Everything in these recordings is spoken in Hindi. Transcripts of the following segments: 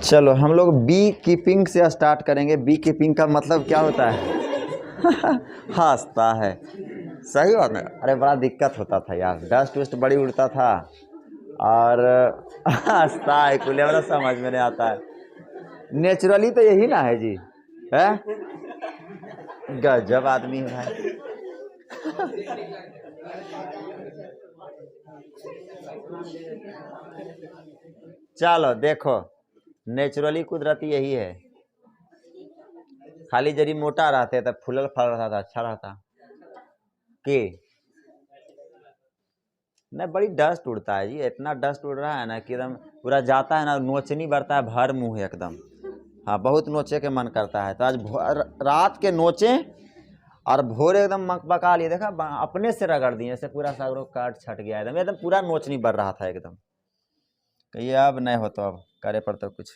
चलो हम लोग बी कीपिंग से स्टार्ट करेंगे। बी कीपिंग का मतलब क्या होता है? हंसता है। सही बात है। अरे बड़ा दिक्कत होता था यार, डस्ट वस्ट बड़ी उड़ता था और हंसता है कुल, बड़ा समझ में नहीं आता है। नेचुरली तो यही ना है जी, है गजब आदमी है भाई। चलो देखो, नेचुरली कुदरती यही है। खाली जरी मोटा रहते तब फूलल फल रहा था, अच्छा रहता कि नहीं। बड़ी डस्ट उड़ता है जी, इतना डस्ट उड़ रहा है ना कि एकदम पूरा जाता है ना, नोचनी बढ़ता है, भर मुंह है एकदम। हाँ बहुत नोचे के मन करता है, तो आज रात के नोचे और भोर एकदम मकबका लिए, देखा अपने से रगड़ दिए, ऐसे पूरा सागरो काट छट गया एकदम, एकदम पूरा नोचनी बढ़ रहा था एकदम। कहिए अब नहीं हो तो अब करे पड़ता कुछ।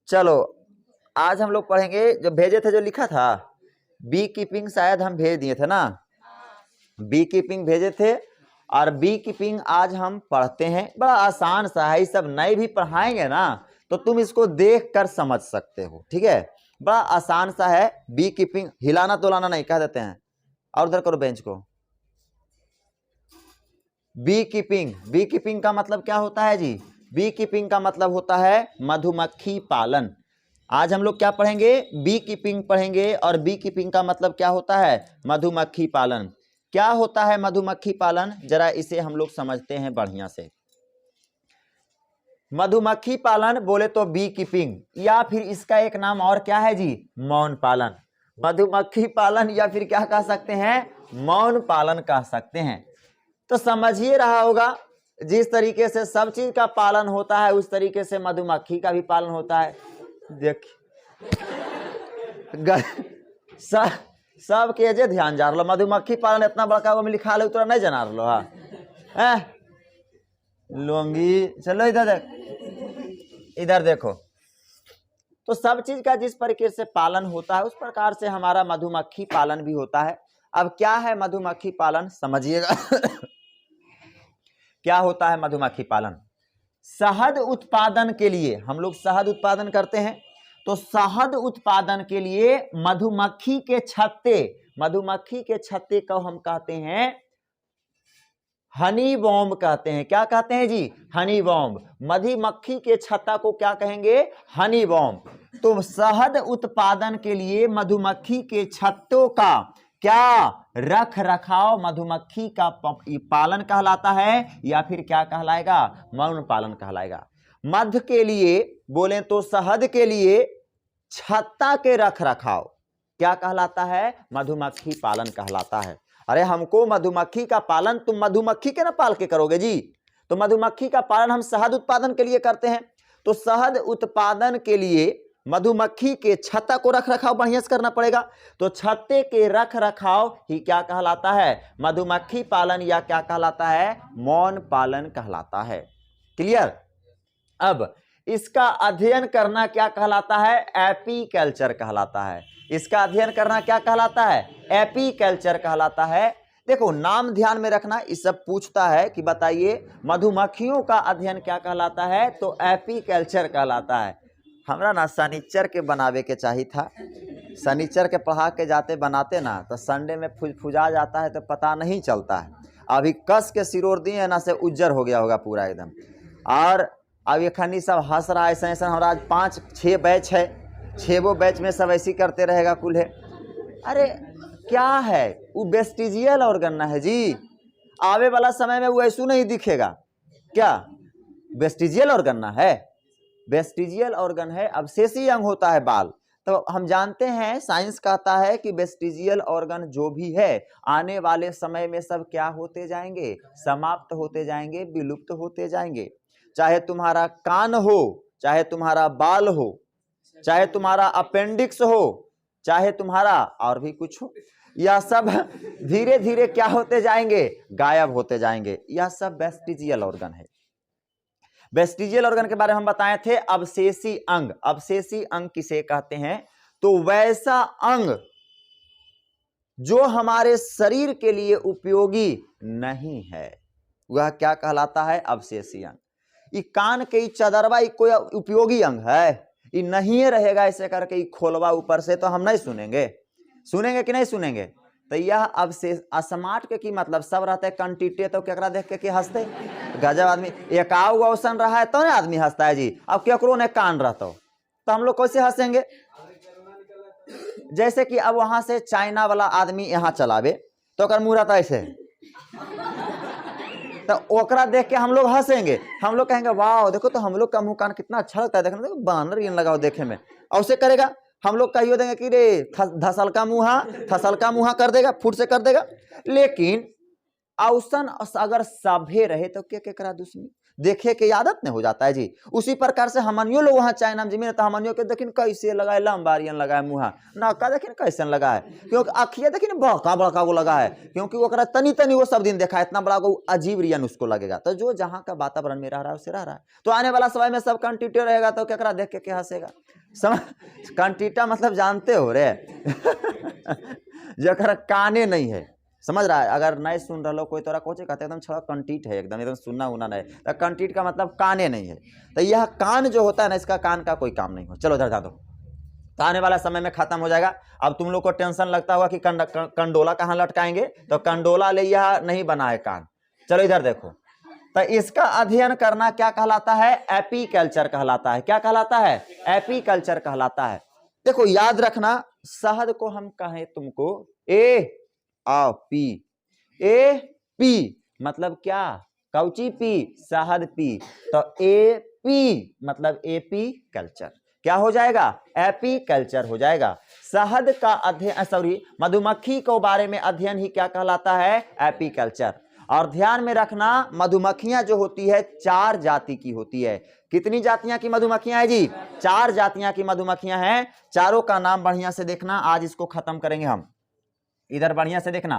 चलो आज हम लोग पढ़ेंगे, जो भेजे थे, जो लिखा था बी कीपिंग, शायद हम भेज दिए थे ना, बी कीपिंग भेजे थे। और बी कीपिंग आज हम पढ़ते हैं। बड़ा आसान सा है, सब नए भी पढ़ाएंगे ना तो तुम इसको देख कर समझ सकते हो, ठीक है। बड़ा आसान सा है बी कीपिंग, हिलाना तोलाना नहीं, कह देते हैं। और उधर करो बेंच को। बी कीपिंग, बी कीपिंग का मतलब क्या होता है जी? बी कीपिंग का मतलब होता है मधुमक्खी पालन। आज हम लोग क्या पढ़ेंगे? बी कीपिंग पढ़ेंगे। और बी कीपिंग का मतलब क्या होता है? मधुमक्खी पालन। क्या होता है मधुमक्खी पालन? जरा इसे हम लोग समझते हैं बढ़िया से। मधुमक्खी पालन बोले तो बी कीपिंग, या फिर इसका एक नाम और क्या है जी? मौन पालन। मधुमक्खी पालन या फिर क्या कह सकते हैं? मौन पालन कह सकते हैं। तो समझिए रहा होगा, जिस तरीके से सब चीज का पालन होता है उस तरीके से मधुमक्खी का भी पालन होता है। देखिए सब के जे ध्यान जा रहा, मधुमक्खी पालन इतना बड़का वो में लिखा है, तोरा नहीं जना रहा है। लुंगी, चलो इधर देख, इधर देखो। तो सब चीज का जिस प्रकार से पालन होता है उस प्रकार से हमारा मधुमक्खी पालन भी होता है। अब क्या है मधुमक्खी पालन, समझिएगा। क्या होता है मधुमक्खी पालन? शहद उत्पादन के लिए, हम लोग शहद उत्पादन करते हैं, तो शहद उत्पादन के लिए मधुमक्खी के छत्ते, मधुमक्खी के छत्ते को हम कहते हैं हनी बॉम्ब कहते हैं। क्या कहते हैं जी? हनी बॉम्ब। मधुमक्खी के छत्ता को क्या कहेंगे? हनी बॉम्ब। तो शहद उत्पादन के लिए मधुमक्खी के छत्तों का क्या रख रखाव मधुमक्खी का पालन कहलाता है, या फिर क्या कहलाएगा? मौन पालन कहलाएगा। मध के लिए बोले तो शहद के लिए छत्ता के रख रखाव क्या कहलाता है? मधुमक्खी पालन कहलाता है। अरे हमको मधुमक्खी का पालन तुम मधुमक्खी के ना पाल के करोगे जी, तो मधुमक्खी का पालन हम शहद उत्पादन के लिए करते हैं। तो शहद उत्पादन के लिए मधुमक्खी के छत्ता को रख रखाव बढ़िया से करना पड़ेगा। तो छत्ते के रख रखाव ही क्या कहलाता है? मधुमक्खी पालन, या क्या कहलाता है? मौन पालन कहलाता है। क्लियर? अब इसका अध्ययन करना क्या कहलाता है? एपीकल्चर कहलाता है। इसका अध्ययन करना क्या कहलाता है? एपीकल्चर कहलाता है। देखो नाम ध्यान में रखना, इस सब पूछता है कि बताइए मधुमक्खियों का अध्ययन क्या कहलाता है, तो एपीकल्चर कहलाता है। हमरा ना शनिचर के बनावे के चाहिए था, शनिचर के पढ़ा के जाते बनाते ना तो संडे में फुजा जाता है तो पता नहीं चलता है। अभी कस के सिरोर दिए ना से उज्जर हो गया होगा पूरा एकदम। और अब ये खनी सब हंस रहा है, ऐसा ऐसा हमारा आज 5-6 बैच है, 6 बैच में सब ऐसी करते रहेगा कुल है। अरे क्या है वो? वेस्टिजियल ऑर्गन ना है जी, आवे वाला समय में वो ऐसा नहीं दिखेगा। क्या वेस्टिजियल ऑर्गन ना है? वेस्टिजियल ऑर्गन है, अवशेषी अंग होता है बाल। तो हम जानते हैं, साइंस कहता है कि वेस्टिजियल ऑर्गन जो भी है आने वाले समय में सब क्या होते जाएंगे? समाप्त होते जाएंगे, विलुप्त होते जाएंगे। चाहे तुम्हारा कान हो, चाहे तुम्हारा बाल हो, चाहे तुम्हारा अपेंडिक्स हो, चाहे तुम्हारा और भी कुछ हो, यह सब धीरे धीरे क्या होते जाएंगे? गायब होते जाएंगे। यह सब वेस्टिजियल ऑर्गन है। वेस्टिजियल ऑर्गन के बारे में हम बताए थे अवशेषी अंग। अवशेषी अंग किसे कहते हैं? तो वैसा अंग जो हमारे शरीर के लिए उपयोगी नहीं है, वह क्या कहलाता है? अवशेषी अंग। ये कान के ई चदरवा ई कोई उपयोगी अंग है? ये नहीं रहेगा ऐसे करके ई खोलवा ऊपर से तो हम नहीं सुनेंगे। सुनेंगे कि नहीं सुनेंगे? तो यह अब से स्मार्ट के की मतलब सब रहते कंटीटे तो केकरा देख के हंसते? गजब आदमी एकाऊ औसन रहा है तो ना आदमी हंसता है जी। अब केकरो ने कान रहता तो हम लोग कैसे हंसेंगे? जैसे कि अब वहां से चाइना वाला आदमी यहाँ चलावे तो अगर मुंह रहता ऐसे तो ओकरा देख के हम लोग हंसेंगे। हम लोग कहेंगे वाह देखो तो हम लोग का मुंह कान कितना अच्छा लगता है देखने, देखो बानर इन लगाओ देखे में। और उसे करेगा हम लोग कहियो देंगे कि रे धसल का मुंहा कर देगा, फुट से कर देगा। लेकिन औसन अगर सभे रहे तो क्या करा दुश्मनी देखे के आदत नहीं हो जाता है जी। उसी प्रकार से हमनियो लोग वहां चाइना में जमीन तो हमनियो के देखिन कैसे लगाए लंबारियन लगाए मुहा नक्का देखिन कैसे लगा है, क्योंकि अखिया देखिन बड़का बड़का वो लगा है, क्योंकि वो तनी तनी वो सब दिन देखा है, इतना बड़ा वो अजीब रियन उसको लगेगा। तो जो जहाँ का वातावरण में रह रहा है उसे रह रहा है। तो आने वाला समय में सब कंटीटे रहेगा तो क्या देख के क्या हंसेगा? कंटीटा मतलब जानते हो रे जरा काने नहीं है, समझ रहा है? अगर नहीं सुन रहा कोई तोरा कोचे कहते एकदम छड़ा कंटीट है, एकदम सुनना उना नहीं। तो कंटीट का मतलब काने नहीं है। तो यह कान जो होता है ना, इसका कान का कोई काम नहीं हो। चलो इधर जा दो। तो आने वाला समय में खत्म हो जाएगा। अब तुम लोग को टेंशन लगता होगा कि कंडोला कहाँ लटकाएंगे, तो कंडोला ले यह नहीं बना है कान। चलो इधर देखो। तो इसका अध्ययन करना क्या कहलाता है? एपीकल्चर कहलाता है। क्या कहलाता है? एपीकल्चर कहलाता है। देखो याद रखना, शहद को हम कहें तुमको पी मतलब क्या? Cauchy P? शहद पी। तो एपी मतलब एपी कल्चर क्या हो जाएगा? एपी कल्चर हो जाएगा। शहद का अध्ययन मधुमक्खी के बारे में अध्ययन ही क्या कहलाता है? AP culture. और ध्यान में रखना, मधुमक्खियां जो होती है 4 जाति की होती है। कितनी जातियां की मधुमक्खियां हैं जी? 4 जातियां की मधुमक्खियां हैं। चारों का नाम बढ़िया से देखना, आज इसको खत्म करेंगे हम। इधर बढ़िया से देखना।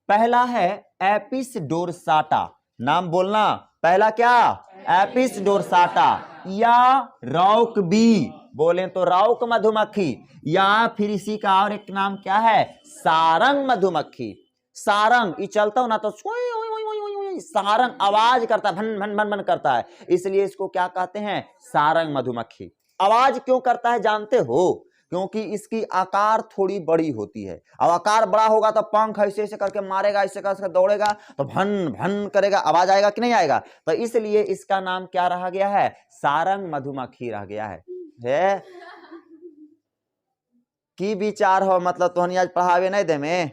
पहला है एपिस डोरसाटा, नाम बोलना। पहला क्या? एपिस डोरसाटा या रॉक बी, बोले तो रॉक मधुमक्खी, या फिर इसी का और एक नाम क्या है? सारंग मधुमक्खी। सारंग ये चलता हो ना तो सारंग आवाज करता है, भन भन भन भन करता है, इसलिए इसको क्या कहते हैं? सारंग मधुमक्खी। आवाज क्यों करता है जानते हो? क्योंकि इसकी आकार थोड़ी बड़ी होती है। अब आकार बड़ा होगा तो पंख ऐसे ऐसे करके मारेगा, ऐसे करके दौड़ेगा तो भन भन करेगा, आवाज आएगा कि नहीं आएगा? तो इसलिए इसका नाम क्या रह गया है? सारंग मधुमक्खी रह गया है। की विचार हो मतलब तो आज पढ़ावे नहीं दे में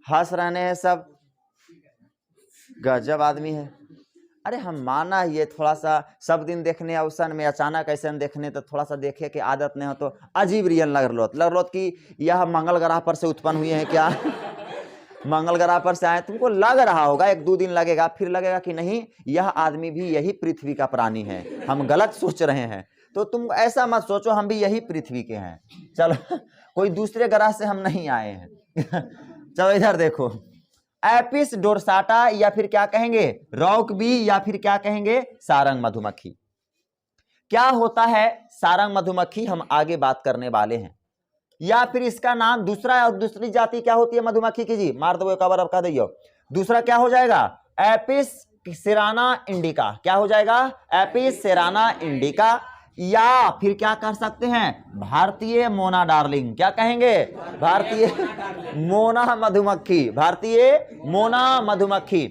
हंस रहने हैं सब, गजब आदमी है। अरे हम माना ये थोड़ा सा सब दिन देखने अवसर में अचानक ऐसे देखने तो थोड़ा सा देखे कि आदत नहीं हो तो अजीब रियल लग लो कि यह मंगल ग्रह पर से उत्पन्न हुए हैं क्या? मंगल ग्रह पर से आए, तुमको लग रहा होगा 1-2 दिन लगेगा, फिर लगेगा कि नहीं यह आदमी भी यही पृथ्वी का प्राणी है, हम गलत सोच रहे हैं। तो तुम ऐसा मत सोचो हम भी यही पृथ्वी के हैं, चलो कोई दूसरे ग्रह से हम नहीं आए हैं। चलो इधर देखो, एपिस डोरसाटा या फिर क्या कहेंगे? रॉक बी या फिर क्या कहेंगे? सारंग मधुमक्खी। क्या होता है सारंग मधुमक्खी हम आगे बात करने वाले हैं। या फिर इसका नाम दूसरी जाति क्या होती है मधुमक्खी की जी? मार दो एक बार अब कह दियो। दूसरा क्या हो जाएगा? Apis cerana indica. क्या हो जाएगा? Apis cerana indica. या फिर क्या कर सकते हैं? भारतीय मोना डार्लिंग। क्या कहेंगे? भारतीय मोना मधुमक्खी। भारतीय मोना मधुमक्खी,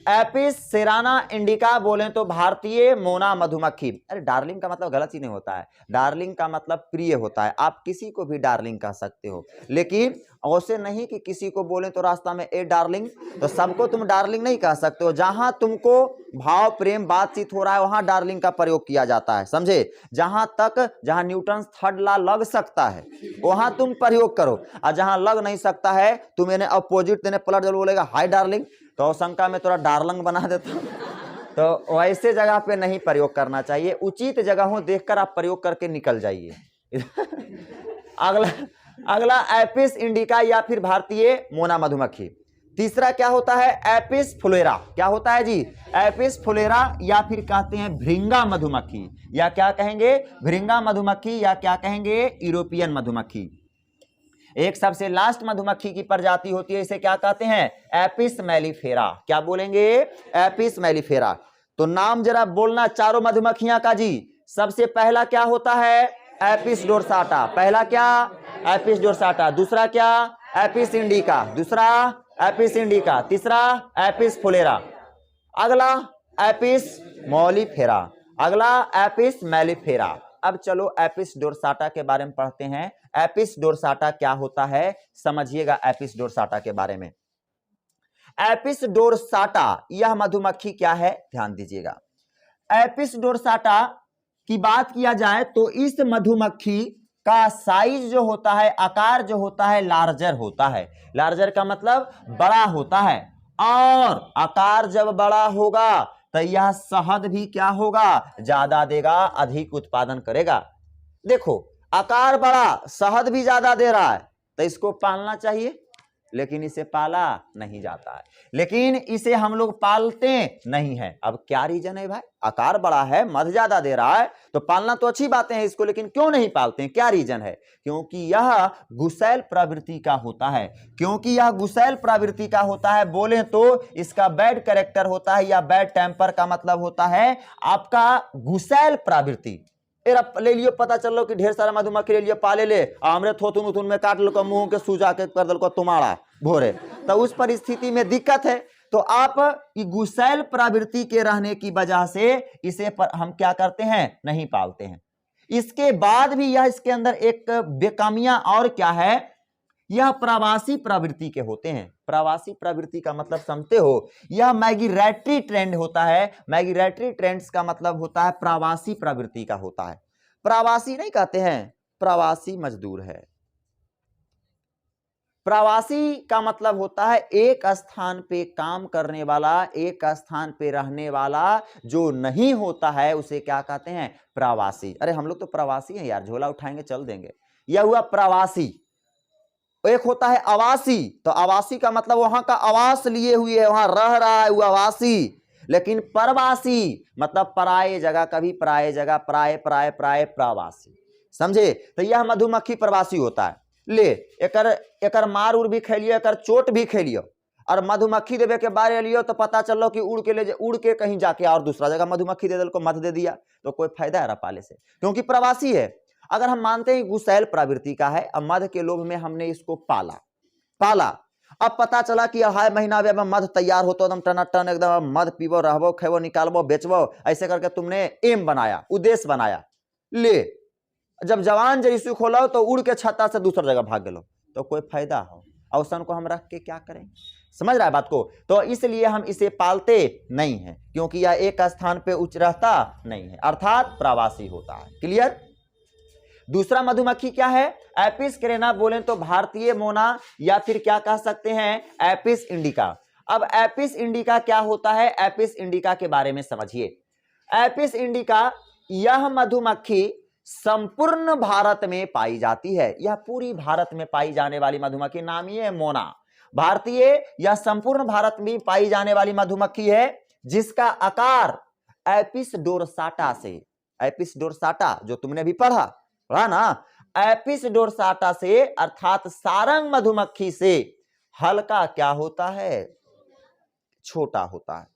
एपिस सेराना इंडिका बोले तो भारतीय मोना मधुमक्खी। अरे डार्लिंग का मतलब गलत ही नहीं होता है, डार्लिंग का मतलब प्रिय होता है। आप किसी को भी डार्लिंग कह सकते हो, लेकिन ऐसे नहीं कि किसी को बोले तो रास्ता में ए डार्लिंग, तो सबको तुम डार्लिंग नहीं कह सकते हो। जहां तुमको भाव प्रेम बातचीत हो रहा है वहां डार्लिंग का प्रयोग किया जाता है, समझे? जहां न्यूटन थर्ड लॉ लग सकता है वहां तुम प्रयोग करो, और जहां लग नहीं सकता है तुम इन्हें अपोजिट देने पलट जब बोलेगा हाय डार्लिंग तो शंका में थोड़ा डार्लिंग बना देता हूं। तो वैसे जगह पे नहीं प्रयोग करना चाहिए, उचित जगहों देखकर आप प्रयोग करके निकल जाइए। अगला एपिस इंडिका या फिर भारतीय मोना मधुमक्खी। तीसरा क्या होता है? एपिस फुलेरा। क्या होता है जी? एपिस फुलेरा या फिर कहते हैं भृंगा मधुमक्खी, या क्या कहेंगे? भृंगा मधुमक्खी, या क्या कहेंगे? यूरोपियन मधुमक्खी। एक सबसे लास्ट मधुमक्खी की प्रजाति होती है, इसे क्या कहते हैं? Apis mellifera. क्या बोलेंगे? Apis mellifera. तो नाम जरा बोलना चारों मधुमक्खियां का जी। सबसे पहला क्या होता है? Apis dorsata. पहला क्या? Apis dorsata. दूसरा क्या? Apis indica. दूसरा एपिस इंडिका। तीसरा एपिस फुलेरा। अगला एपिस मॉलिफेरा। अगला एपिस मेलिफेरा। अब चलो एपिस डोरसाटा के बारे में पढ़ते हैं। एपिस डोरसाटा क्या होता है समझिएगा। एपिस डोरसाटा के बारे में, एपिस डोरसाटा यह मधुमक्खी क्या है ध्यान दीजिएगा। एपिस डोरसाटा की बात किया जाए तो इस मधुमक्खी का साइज जो होता है, आकार जो होता है, लार्जर होता है। लार्जर का मतलब बड़ा होता है, और आकार जब बड़ा होगा तो यह शहद भी क्या होगा? ज्यादा देगा, अधिक उत्पादन करेगा। देखो आकार बड़ा, शहद भी ज्यादा दे रहा है, तो इसको पालना चाहिए, लेकिन इसे पाला नहीं जाता है। लेकिन इसे हम लोग पालते नहीं है। अब क्या रीजन है भाई? आकार बड़ा है, मध ज्यादा दे रहा है, तो पालना तो अच्छी बातें हैं इसको, लेकिन क्यों नहीं पालते हैं? क्या रीजन है? क्योंकि यह गुसैल प्रवृत्ति का होता है। क्योंकि यह गुसैल प्रवृत्ति का होता है, बोले तो इसका बैड कैरेक्टर होता है, या बैड टेम्पर का मतलब होता है आपका गुसैल प्रवृत्ति। ले लियो, पता चल लो कि ढेर सारा मधुमक्खी ले लियो, पाले ले, हमरे थोथुन उथुन में काट लो, मुंह के सूजा के कर दल को तुम्हारा भोरे, तो उस परिस्थिति में दिक्कत है। तो आप गुसैल प्रवृत्ति के रहने की वजह से इसे हम क्या करते हैं? नहीं पालते हैं। इसके बाद भी यह इसके अंदर एक बेकामियां और क्या है, यह प्रवासी प्रवृत्ति के होते हैं। प्रवासी प्रवृत्ति का मतलब समझते हो? यह माइग्रेटरी ट्रेंड होता है। माइग्रेटरी ट्रेंड्स का मतलब होता है प्रवासी प्रवृत्ति का होता है। प्रवासी नहीं कहते हैं, प्रवासी मजदूर है। प्रवासी का मतलब होता है एक स्थान पे काम करने वाला, एक स्थान पे रहने वाला जो नहीं होता है, उसे क्या कहते हैं? प्रवासी। अरे हम लोग तो प्रवासी हैं यार, झोला उठाएंगे चल देंगे। यह हुआ प्रवासी। एक होता है आवासी, तो आवासी का मतलब वहां का आवास लिए हुए है, वहां रह रहा है, वो आवासी। लेकिन परवासी मतलब पराये जगह, कभी पराये जगह, पराये पराये पराये प्रवासी, समझे? तो यह मधुमक्खी प्रवासी होता है। ले एकर मार उड़ भी खेलियो, एकर चोट भी खेलियो, और मधुमक्खी देवे के बारे लियो तो पता चलो कि उड़ के कहीं जाके और दूसरा जगह मधुमक्खी दे दिल को मध दे दिया, तो कोई फायदा है पाले से? क्योंकि प्रवासी है। अगर हम मानते हैं गुसैल प्रवृत्ति का है, अब मध के लोभ में हमने इसको पाला, अब पता चला कि हाय महीना में मध तैयार होतो, एकदम टनाटन, एकदम मध पीबो, रहबो, खेबो, निकालबो, बेचबो, ऐसे करके तुमने एम बनाया, उद्देश्य बनाया। ले जब जवान जैसी खोलो तो उड़ के छत्ता से दूसरी जगह भाग गलो, तो कोई फायदा हो? अवसन को हम रख के क्या करें? समझ रहा है बात को? तो इसलिए हम इसे पालते नहीं हैं, क्योंकि यह एक स्थान पे उच्च रहता नहीं है, अर्थात प्रवासी होता है। क्लियर? दूसरा मधुमक्खी क्या है? एपिस क्रेना बोलें तो भारतीय मोना, या फिर क्या कह सकते हैं? Apis indica. अब एपिस इंडिका क्या होता है? एपिस इंडिका के बारे में समझिए। एपिस इंडिका यह मधुमक्खी संपूर्ण भारत में पाई जाती है। यह पूरी भारत में पाई जाने वाली मधुमक्खी, नाम ही है मोना। भारतीय या संपूर्ण भारत में पाई जाने वाली मधुमक्खी है, जिसका आकार एपिस डोरसाटा से, एपिस डोरसाटा जो तुमने भी पढ़ा ना, एपिस डोरसाटा से अर्थात सारंग मधुमक्खी से हल्का क्या होता है? छोटा होता है।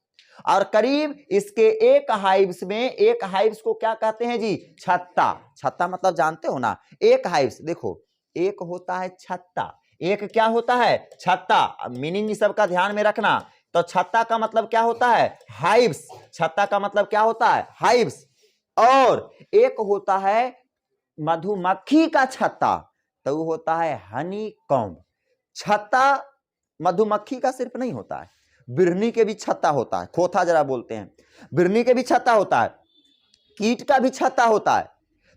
और करीब इसके एक हाइव्स में, एक हाइव्स को क्या कहते हैं जी? छत्ता। छत्ता मतलब जानते हो ना? एक हाइव्स, देखो एक होता है छत्ता, एक क्या होता है? छत्ता। मीनिंग इस सब का ध्यान में रखना। तो छत्ता का मतलब क्या होता है? हाइव्स। छत्ता का मतलब क्या होता है? हाइव्स। और एक होता है मधुमक्खी का छत्ता, तो वो होता है हनी कॉम्ब। छत्ता मधुमक्खी का सिर्फ नहीं होता है, बिरनी के भी छत्ता होता है, खोथा जरा बोलते हैं, बिरनी के भी छत्ता होता है, कीट का भी छत्ता होता है,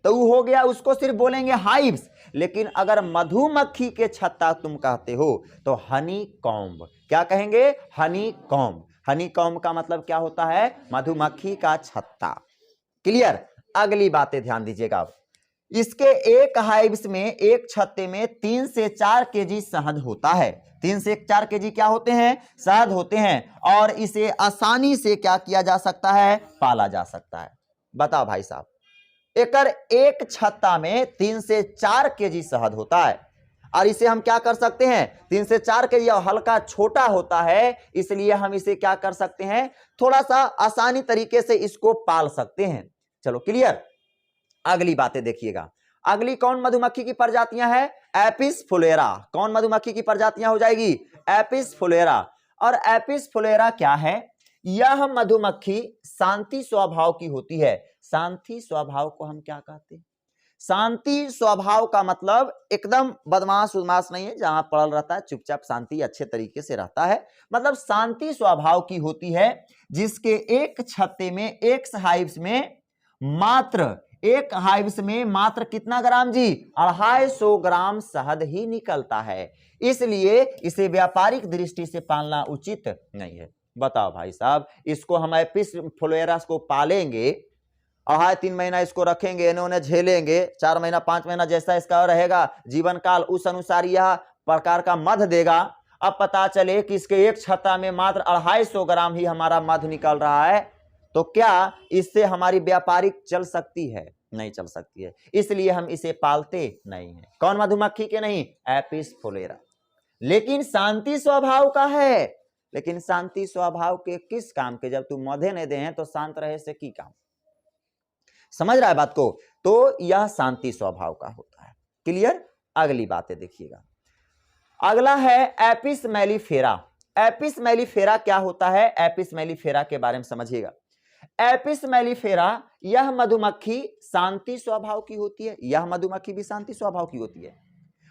तो वो हो गया, उसको सिर्फ बोलेंगे हाइव्स। लेकिन अगर मधुमक्खी के छत्ता तुम कहते हो तो हनी कॉम्ब। क्या कहेंगे? हनी कॉम्ब। हनी कॉम्ब का मतलब क्या होता है? मधुमक्खी का छत्ता। क्लियर? अगली बातें ध्यान दीजिएगा। इसके एक हाइव्स में, एक छत्ते में 3 से 4 केजी शहद होता है। 3 से 4 केजी क्या होते हैं? शहद होते हैं। और इसे आसानी से क्या किया जा सकता है? पाला जा सकता है। बताओ भाई साहब, एक छत्ता में 3 से 4 केजी शहद होता है। और इसे हम क्या कर सकते हैं, 3 से 4 के लिए हल्का छोटा होता है, इसलिए हम इसे क्या कर सकते हैं, थोड़ा सा आसानी तरीके से इसको पाल सकते हैं। चलो क्लियर। अगली बातें देखिएगा। अगली कौन मधुमक्खी की प्रजातियां है, एपिस फुलेरा। कौन मधुमक्खी की प्रजातियां हो जाएगी, एपिस फुलेरा। और एपिस फुलेरा क्या है, यह मधुमक्खी शांति स्वभाव की होती है। शांति स्वभाव को हम क्या कहते हैं, शांति स्वभाव का मतलब एकदम बदमाश उदमाश नहीं है, जहां पड़ल रहता है चुपचाप शांति अच्छे तरीके से रहता है, मतलब शांति स्वभाव की होती है, जिसके एक छत्ते में, एक हाइव्स में मात्र, एक हाइव्स में मात्र कितना ग्राम जी, 250 ग्राम शहद ही निकलता है, इसलिए इसे व्यापारिक दृष्टि से पालना उचित नहीं है। बताओ भाई साहब, इसको हम एपिस फुलेरा को पालेंगे, 3 महीना इसको रखेंगे, इन्होंने झेलेंगे, 4 महीना 5 महीना जैसा इसका रहेगा जीवन काल, उस अनुसार यह प्रकार का मध देगा। अब पता चले कि इसके एक छत्ता में मात्र 250 ग्राम ही हमारा मध निकल रहा है, तो क्या इससे हमारी व्यापारिक चल सकती है, नहीं चल सकती है, इसलिए हम इसे पालते नहीं है। कौन मधुमक्खी के नहीं, एपिस फुलेरा। लेकिन शांति स्वभाव का है, लेकिन शांति स्वभाव के किस काम के, जब तू मधे नहीं दे हैं तो शांत रहे से की काम, समझ रहा है बात को, तो यह शांति स्वभाव का होता है। क्लियर। अगली बातें देखिएगा। अगला है एपिस मेलिफेरा। एपिस मेलिफेरा क्या होता है, एपिस मेलिफेरा के बारे में समझिएगा। एपिस मेलिफेरा, यह मधुमक्खी शांति स्वभाव की होती है, यह मधुमक्खी भी शांति स्वभाव की होती है।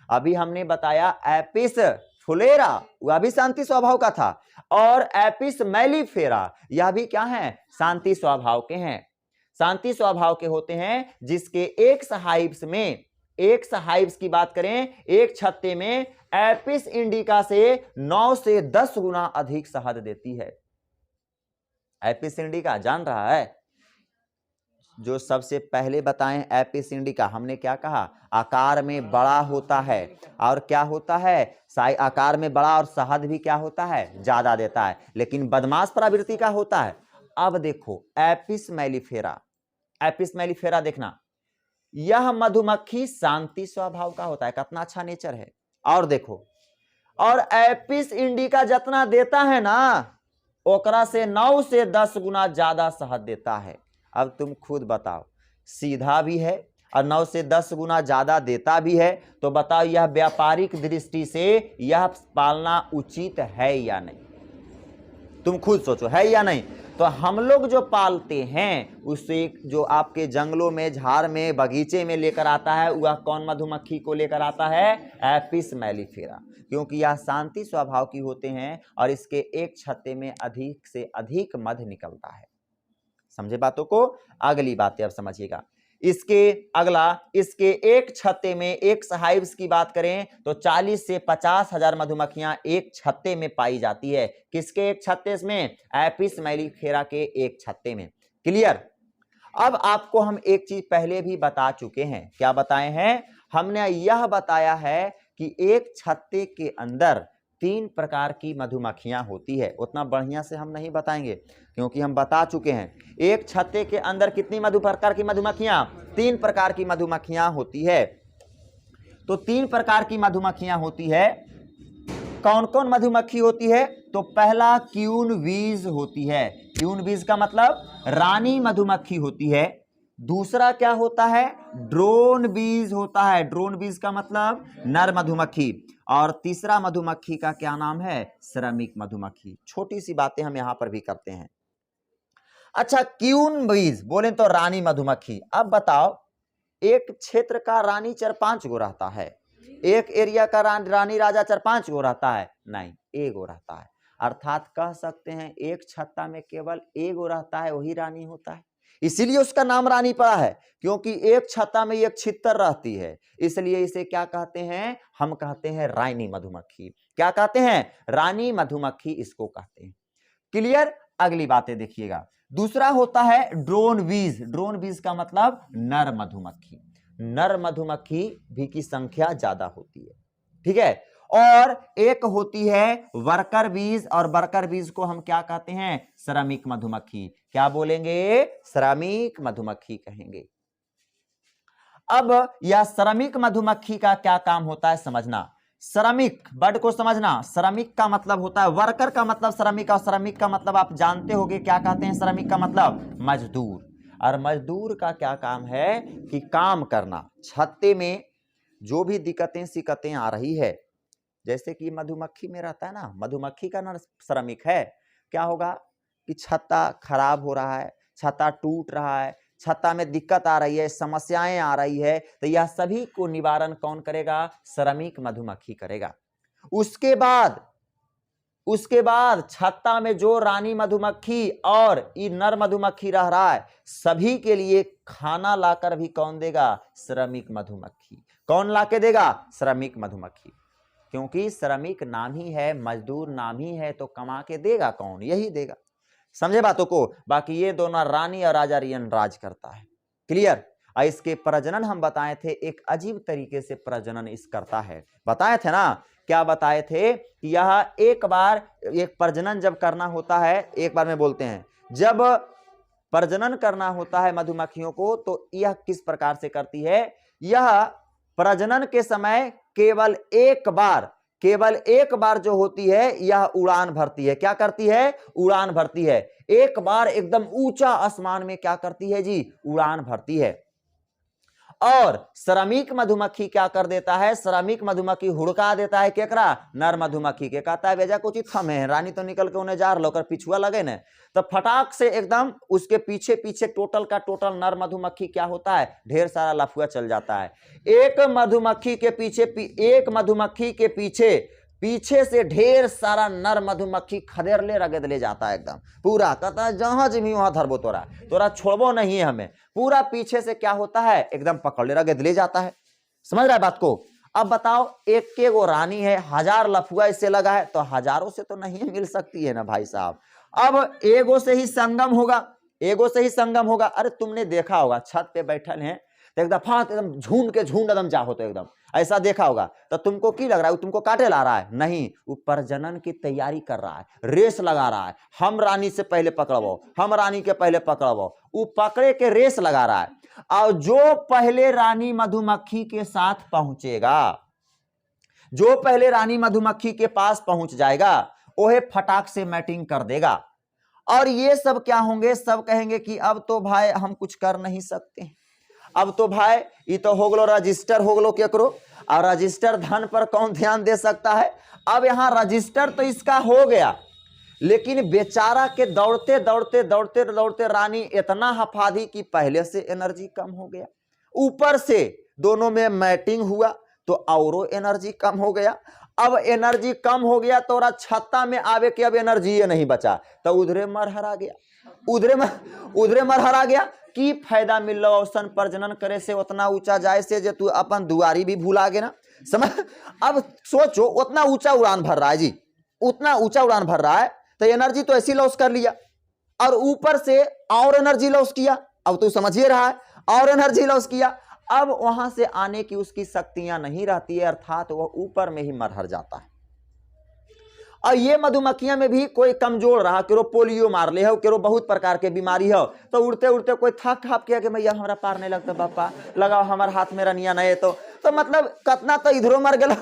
अभी हमने बताया एपिस फुलेरा, वह भी शांति स्वभाव का था, और एपिस मेलिफेरा यह भी क्या है, शांति स्वभाव के हैं। शांति स्वभाव के होते हैं जिसके एक हाइव्स में, एक हाइव्स की बात करें, एक छत्ते में एपिस इंडिका से 9 से 10 गुना अधिक शहद देती है। एपिस इंडिका जान रहा है, जो सबसे पहले बताएं, एपिस इंडिका हमने क्या कहा, आकार में बड़ा होता है, और क्या होता है, आकार में बड़ा, और शहद भी क्या होता है, ज्यादा देता है, लेकिन बदमाश प्रवृत्ति का होता है। अब देखो एपिस मेलिफेरा, एपिस मेलिफेरा देखना, यह मधुमक्खी शांति स्वभाव का होता है, कितना अच्छा नेचर है। और देखो, और एपिस इंडिका जितना देता है ना, ओकरा से 9 से 10 गुना ज्यादा शहद देता है। अब तुम खुद बताओ, सीधा भी है और 9 से 10 गुना ज्यादा देता भी है, तो बताओ यह व्यापारिक दृष्टि से यह पालना उचित है या नहीं, तुम खुद सोचो, है या नहीं। तो हम लोग जो पालते हैं उसे जो आपके जंगलों में, झाड़ में, बगीचे में लेकर आता है, वह कौन मधुमक्खी को लेकर आता है, एपिस मेलिफेरा, क्योंकि यह शांति स्वभाव की होते हैं और इसके एक छत्ते में अधिक से अधिक मध निकलता है। समझे बातों को। अगली बातें अब समझिएगा। इसके अगला, इसके एक छत्ते में, एक हाइव्स की बात करें तो 40 से 50 हजार मधुमक्खियां एक छत्ते में पाई जाती है। किसके एक छत्ते में, एपिस मेलिफेरा के एक छत्ते में। क्लियर। अब आपको हम एक चीज पहले भी बता चुके हैं, क्या बताए हैं, हमने यह बताया है कि एक छत्ते के अंदर 3 प्रकार की मधुमक्खियां होती है। उतना बढ़िया से हम नहीं बताएंगे क्योंकि हम बता चुके हैं। एक छत्ते के अंदर कितनी प्रकार की मधुमक्खियां, 3 प्रकार की मधुमक्खियां होती है। तो 3 प्रकार की मधुमक्खियां होती है। कौन कौन मधुमक्खी होती है, तो पहला क्यून बीज होती है। क्यून बीज का मतलब रानी मधुमक्खी होती है। दूसरा क्या होता है, ड्रोन बीज होता है। ड्रोन बीज का मतलब नर मधुमक्खी। और तीसरा मधुमक्खी का क्या नाम है, श्रमिक मधुमक्खी। छोटी सी बातें हम यहां पर भी करते हैं। अच्छा, क्यून बीज बोले तो रानी मधुमक्खी। अब बताओ, एक क्षेत्र का रानी 4-5 गो रहता है, एक एरिया का रानी राजा 4-5 गो रहता है, नहीं, 1 गो रहता है। अर्थात कह सकते हैं एक छत्ता में केवल 1 गो रहता है, वही रानी होता है। इसीलिए उसका नाम रानी पड़ा है, क्योंकि एक छत्ता में एक छितर रहती है, इसलिए इसे क्या कहते हैं, हम कहते हैं रानी मधुमक्खी। क्या कहते हैं, रानी मधुमक्खी इसको कहते हैं। क्लियर। अगली बातें देखिएगा। दूसरा होता है ड्रोन बीज। ड्रोन बीज का मतलब नर मधुमक्खी। नर मधुमक्खी भी की संख्या ज्यादा होती है, ठीक है। और एक होती है वर्कर बीज, और वर्कर बीज को हम क्या कहते हैं, श्रमिक मधुमक्खी। क्या बोलेंगे, श्रमिक मधुमक्खी कहेंगे। अब यह श्रमिक मधुमक्खी का क्या काम होता है समझना। श्रमिक वर्ड को समझना। श्रमिक का मतलब होता है वर्कर का मतलब श्रमिक, और श्रमिक का मतलब आप जानते होंगे क्या कहते हैं। श्रमिक का मतलब मजदूर। और मजदूर का क्या काम है कि काम करना। छत्ते में जो भी दिक्कतें सिक्कतें आ रही है, जैसे कि मधुमक्खी में रहता है ना, मधुमक्खी का ना श्रमिक है, क्या होगा कि छत्ता खराब हो रहा है, छत्ता टूट रहा है, छत्ता में दिक्कत आ रही है, समस्याएं आ रही है, तो यह सभी को निवारण कौन करेगा? श्रमिक मधुमक्खी करेगा। उसके बाद छत्ता में जो रानी मधुमक्खी और ये नर मधुमक्खी रह रहा है, सभी के लिए खाना लाकर भी कौन देगा? श्रमिक मधुमक्खी। कौन लाके देगा? श्रमिक मधुमक्खी। क्योंकि श्रमिक नाम ही है, मजदूर नाम ही है, तो कमा के देगा कौन? यही देगा। समझे बातों को? बाकी ये दोनों रानी और राजा रियन राज करता है। क्लियर? और इसके प्रजनन हम बताए थे, एक अजीब तरीके से प्रजनन इस करता है। बताए थे ना? क्या बताए थे? यह एक बार एक प्रजनन जब करना होता है, एक बार में बोलते हैं, जब प्रजनन करना होता है मधुमक्खियों को, तो यह किस प्रकार से करती है? यह प्रजनन के समय केवल एक बार जो होती है, यह उड़ान भरती है। क्या करती है? उड़ान भरती है। एक बार एकदम ऊंचा आसमान में क्या करती है जी? उड़ान भरती है। और श्रमिक मधुमक्खी क्या कर देता है? श्रमिक मधुमक्खी हुड़का देता है केकरा? नर मधुमक्खी के। कहता है बेजा कुछ थमे है, रानी तो निकल के उन्हें जार लो, कर पिछुआ लगे न, तो फटाक से एकदम उसके पीछे पीछे टोटल का टोटल नर मधुमक्खी क्या होता है? ढेर सारा लफुआ चल जाता है। एक मधुमक्खी के पीछे से ढेर सारा नर मधुमक्खी खदेड़ ले रगड़ ले जाता है एकदम पूरा। कहता है जहां जिमी वहां धरबो, तोरा छोड़बो नहीं है हमें। पूरा पीछे से क्या होता है? एकदम पकड़ ले रगड़ ले जाता है। समझ रहा है बात को? अब बताओ, एक के वो रानी है, 1000 लफुआ इससे लगा है, तो हजारों से तो नहीं मिल सकती है ना भाई साहब। अब एगो से ही संगम होगा। अरे तुमने देखा होगा, छत पे बैठल हैं तो एकदम झुंड के झुंड एकदम जाहो, तो एकदम ऐसा देखा होगा, तो तुमको की लग रहा है? तुमको काटे ला रहा है? नहीं, वो प्रजनन की तैयारी कर रहा है, रेस लगा रहा है। हम रानी से पहले पकड़बो, हम रानी के पहले पकड़बो, वो पकड़े के रेस लगा रहा है। और जो पहले रानी मधुमक्खी के साथ पहुंचेगा, जो पहले रानी मधुमक्खी के पास पहुंच जाएगा, वह फटाक से मैटिंग कर देगा। और ये सब क्या होंगे? सब कहेंगे कि अब तो भाई हम कुछ कर नहीं सकते, अब तो भाई ये तो हो गलो रजिस्टर हो गलो केकरो, और रजिस्टर धन पर कौन ध्यान दे सकता है? अब यहां रजिस्टर तो इसका हो गया, लेकिन बेचारा के दौड़ते रानी इतना हफा दी कि पहले से एनर्जी कम हो गया, ऊपर से दोनों में मैटिंग हुआ तो औरो एनर्जी कम हो गया। अब एनर्जी कम हो गया तो छत्ता में आवे के अब एनर्जी ये नहीं बचा, तो उधरे मरहरा गया। की फायदा मिल रहा औसन प्रजनन करे से, उतना ऊंचा जाए से, जो तू अपन दुआरी भी भूला गे ना। समझ? अब सोचो, उतना ऊंचा उड़ान भर रहा है जी, उतना ऊंचा उड़ान भर रहा है, तो एनर्जी तो ऐसी लॉस कर लिया, और ऊपर से और एनर्जी लॉस किया। अब तू समझिए रहा है, और एनर्जी लॉस किया। अब वहां से आने की उसकी शक्तियां नहीं रहती है, अर्थात वह ऊपर में ही मरहर जाता है। और ये मधुमक्खियां में भी कोई कमजोर रहा, केरो पोलियो मार ले हो, केरो बहुत प्रकार के बीमारी हो, तो उड़ते उड़ते कोई थक हाप किया कि भैया हमारा पार नहीं लगता बापा, लगाओ हमारे हाथ में रनिया नहीं, तो मतलब कतना तो इधरो मर गलो,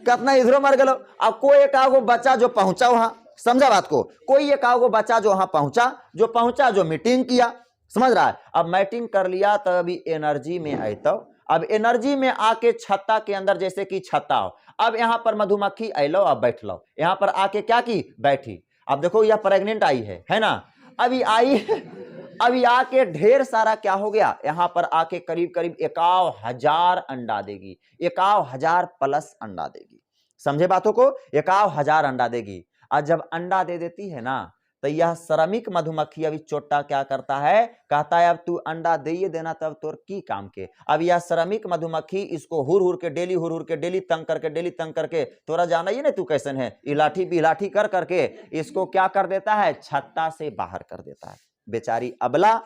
कतना इधरो मर गलो। अब कोई एक आगो बच्चा जो पहुंचा वहां, समझा बात को? कोई एक आगो बच्चा जो वहां पहुंचा, जो मीटिंग किया, समझ रहा है? अब मीटिंग कर लिया, तो अभी एनर्जी में आई, तो अब एनर्जी में आके छत्ता के अंदर, जैसे कि छत्ता हो, अब यहां पर मधुमक्खी अलो, अब बैठ लो, यहां पर आके क्या की? बैठी। अब देखो यह प्रेग्नेंट आई है ना? अभी आके ढेर सारा क्या हो गया? यहां पर आके करीब 51,000 अंडा देगी, 51,000 प्लस अंडा देगी। समझे बातों को? 51,000 अंडा देगी। और जब अंडा दे देती है ना, तो यह श्रमिक मधुमक्खी अभी चोटा क्या करता है? कहता है अब तू अंडा दे देना, तब तोर की काम के। अब यह श्रमिक मधुमक्खी इसको हुर के डेली तंग करके तोरा जाना ही नहीं तू कैसन है, इलाठी बिलाठी कर करके इसको क्या कर देता है? छत्ता से बाहर कर देता है। बेचारी अबला,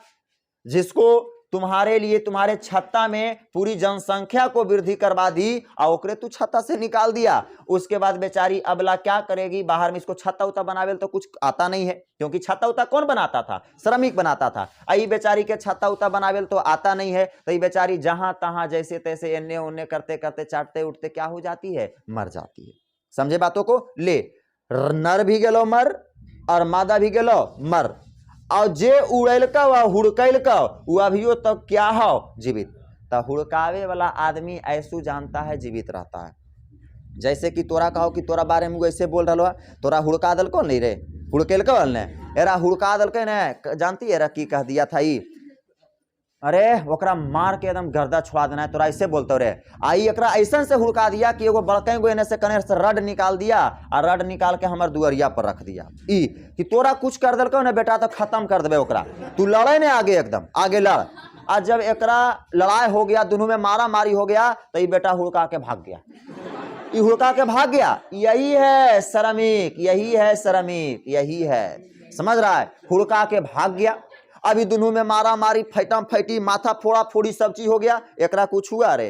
जिसको तुम्हारे लिए तुम्हारे छत्ता में पूरी जनसंख्या को वृद्धि करवा दी और ओकरे तू छत्ता से निकाल दिया। उसके बाद बेचारी अबला क्या करेगी, बाहर में इसको छत्ता उता बनावे तो कुछ आता नहीं है, क्योंकि छत्ता उता कौन बनाता था, श्रमिक बनाता था। आई बेचारी के छत्ता उता बनावे तो आता नहीं है, तो ये बेचारी जहां तहां जैसे तैसे एन्ने ओन्ने करते करते चाटते उठते क्या हो जाती है, मर जाती है। समझे बातों को? ले, नर भी गेलो मर और मादा भी गेलो मर, और जे उड़ैल का व हुड़कैल का वो अभियो तो क्या हो, जीवित। तो हुड़कावे वाला आदमी ऐसू जानता है जीवित रहता है। जैसे कि तोरा कहो कि तोरा बारे में ऐसे बोल रहा, तोरा हुड़का दल कौन नहीं रे, हुड़केल कौन ने, एरा हुड़का दल के ने, जानती है की कह दिया था ई, अरे ओकरा मार के एकदम गर्दा छुड़ा देना है, तोरा ऐसे बोलते रे। आई एकरा ऐसा से हुड़का दिया कि एगो बड़के गो एने से कने से रड निकाल दिया और रड निकाल के हमर दुआरिया पर रख दिया। ई कि तोरा कुछ कर दल ना बेटा तो खत्म कर देबे ओकरा, तू लड़े ने आगे, एकदम आगे लड़। आज जब एकरा लड़ाई हो गया, दोनों में मारा मारी हो गया, तो ये बेटा हुड़का के भाग गया, ये हुड़का के भाग गया। यही है श्रमिक, यही है श्रमिक, यही है, समझ रहा है, हुड़का के भाग गया। अभी दोनों में मारा मारी, फैटा फैटी, माथा फोड़ा फोड़ी सब चीज हो गया, एकरा कुछ हुआ रे,